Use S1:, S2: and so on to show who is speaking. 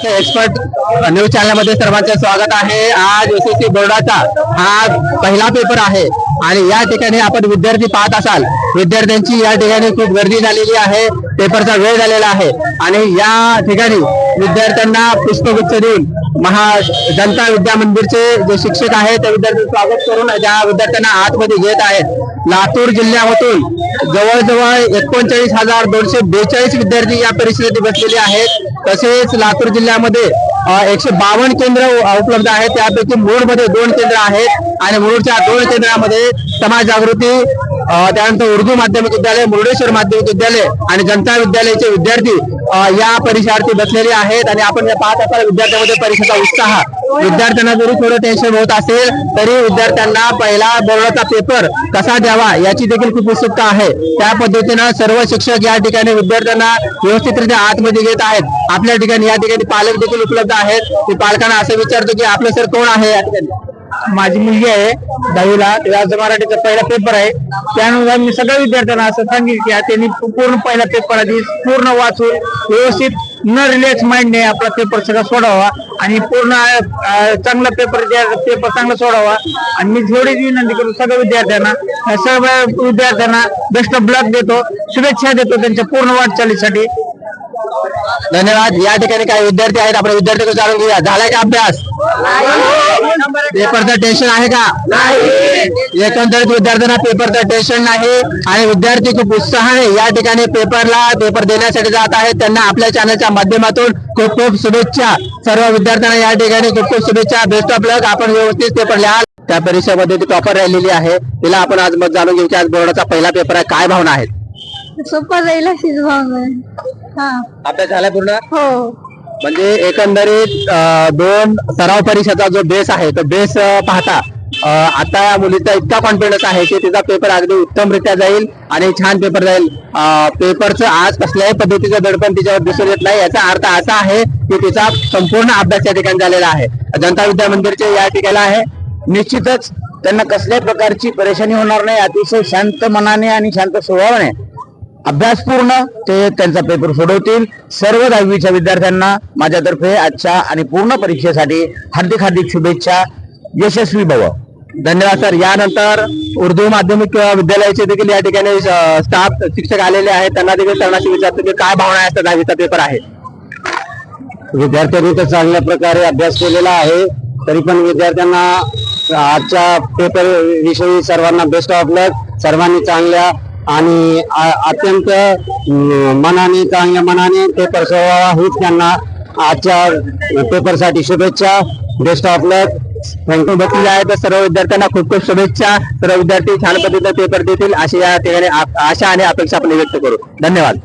S1: Expert news channel मध्ये सर्वांचे स्वागत आहे। आज एसएससी बोर्डाचा हा पहिला पेपर आहे आणि या ठिकाणी आपण विद्यार्थी पाहत असाल, विद्यार्थ्यांची या ठिकाणी खूप गर्दी झालेली आहे। पेपरचा वेळ झालेला आहे आणि या ठिकाणी विद्यार्थ्यांना पुष्पगुच्छ देऊन जनता विद्या मंदिरचे जे शिक्षक आहेत त्या विद्यार्थ्यांचं स्वागत करून त्या विद्यार्थ्यांना आतमध्ये घेत आहेत। लातूर जिल्ह्यामधून जवळजवळ 39,242 विद्यार्थी या परिषदेत बसलेले आहेत। तसेच लातूर जिल्ह्यामध्ये 152 केंद्र उपलब्ध आहेत, त्यापैकी मुरुडमध्ये 2 केंद्र आहेत आणि मुरुडच्या 2 केंद्रामध्ये समाज जागृती, त्यानंतर उर्दू माध्यमिक विद्यालय, मुरुडेश्वर माध्यमिक विद्यालय आणि जनता विद्यालयाचे विद्यार्थी या परीक्षार्थी बसलेले आहेत। आणि आपण पाहत असाल विद्यार्थ्यांमध्ये परीक्षेचा उत्साह, विद्यार्थ्यांना जरी थोडं टेन्शन होत असेल तरी विद्यार्थ्यांना पहिला बोर्डाचा पेपर कसा द्यावा याची देखील खूप उत्सुकता आहे। त्या पद्धतीनं सर्व शिक्षक या ठिकाणी विद्यार्थ्यांना व्यवस्थितरित्या आतमध्ये घेत आहेत। आपल्या ठिकाणी या ठिकाणी पालक देखील उपलब्ध आहेत। मी पालकांना असं विचारतो की आपलं सर कोण आहे या ठिकाणी?
S2: माझी मुलगी आहे 10वीला, आज मराठीचा पहिला पेपर आहे। त्यानुसार मी सगळ्या विद्यार्थ्यांना असं सांगेन की त्यांनी पूर्ण पहिला पेपर आधी पूर्ण वाचून व्यवस्थित न रिलॅक्स माइंडने आपला पेपर सगळा सोडावा आणि पूर्ण चांगला पेपर चांगला सोडावा। आणि मी थोडीच विनंती करू सर्व विद्यार्थ्यांना बेस्ट ऑफ लक देतो, शुभेच्छा देतो त्यांच्या पूर्ण वाटचालीसाठी।
S1: धन्यवाद। या ठिकाणी काही विद्यार्थी आहेत, आपण विद्यार्थ्यांकडे जाणून घेऊया। झालाय का अभ्यास? पेपरचं टेन्शन आहे का? एकंदरीत विद्यार्थ्यांना पेपरचं टेन्शन नाही आणि विद्यार्थी खूप उत्साहाने या ठिकाणी पेपर देण्यासाठी जात आहेत। त्यांना आपल्या चॅनलच्या माध्यमातून खूप खूप शुभेच्छा। सर्व विद्यार्थ्यांना या ठिकाणी खूप खूप शुभेच्छा, बेस्ट ऑफ लक। आपण व्यवस्थित पेपर लिहाल। त्या परीक्षेमध्ये ती टॉपर राहिलेली आहे, तिला आपण आज मत जाणून घेऊ की आज बोर्डाचा पहिला पेपर आहे, काय भावना आहेत?
S3: सोपा जाईल अशीच भावना आहे।
S1: अभ्यास झाला पूर्ण?
S3: हो,
S1: म्हणजे एकंदरीत 2 सराव परीक्षेचा जो बेस आहे तो बेस पाहता आता या मुलीचा इतका कॉन्फिडन्स आहे की तिचा पेपर अगदी उत्तमरित्या जाईल आणि छान पेपर जाईल। पेपरचं आज कसल्याही पद्धतीचं दडपण तिच्यावर दिसून येत नाही, याचा अर्थ असा आहे की तिचा संपूर्ण अभ्यास या ठिकाणी झालेला आहे। जनता विद्या मंदिरचे या ठिकाणी आहे,
S2: निश्चितच त्यांना कसल्याही प्रकारची परेशानी होणार नाही। अतिशय शांत मनाने आणि शांत स्वभावाने अभ्यास पूर्ण ते त्यांचा पेपर सोडवतील। सर्व 10वीच्या विद्यार्थ्यांना माझ्यातर्फे आजच्या आणि पूर्ण परीक्षेसाठी हार्दिक हार्दिक शुभेच्छा। यशस्वी भव।
S1: धन्यवाद सर। यानंतर उर्दू माध्यमिक विद्यालयाचे देखील या ठिकाणी स्टाफ शिक्षक आलेले आहेत, त्यांना देखील करण्याची विचारतो की काय भावना आहे? 10वीचा पेपर आहे,
S2: विद्यार्थ्यांनी तर चांगल्या प्रकारे अभ्यास केलेला आहे, तरी पण विद्यार्थ्यांना आजच्या पेपर विषयी सर्वांना बेस्ट ऑफ लक। सर्वांनी चांगल्या आणि अत्यंत चांगल्या मनाने पेपर सोडवावा हीच त्यांना आजच्या पेपरसाठी शुभेच्छा, बेस्ट ऑफ लक।
S1: थँक्यू। बसलेले आहेत सर्व विद्यार्थ्यांना खूप खूप शुभेच्छा। सर्व विद्यार्थी छान पद्धतीने पेपर देतील अशी या ठिकाणी आशा आणि अपेक्षा आपण व्यक्त करू। धन्यवाद।